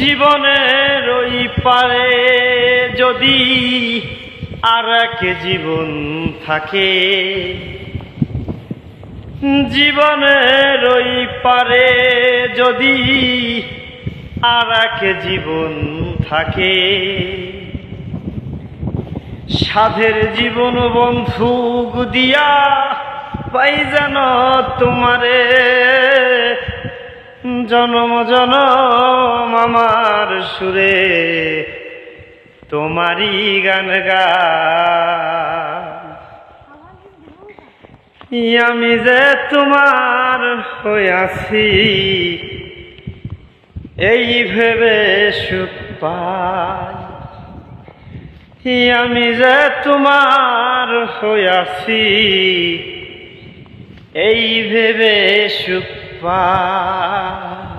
জীবনের ওই পারে যদি আর এক জীবন থাকে, জীবনের ওই পারে যদি আর এক জীবন থাকে, সাধের জীবন বন্ধুক দিয়া পাই যেন তোমারে, জনম জনম আমার সুরে তোমারই গান গাই। আমি যে তোমার হইয়াছি এই ভেবে সুখ পাই, আমি যে তোমার হইয়াছি এই ভেবে সুখ পাই।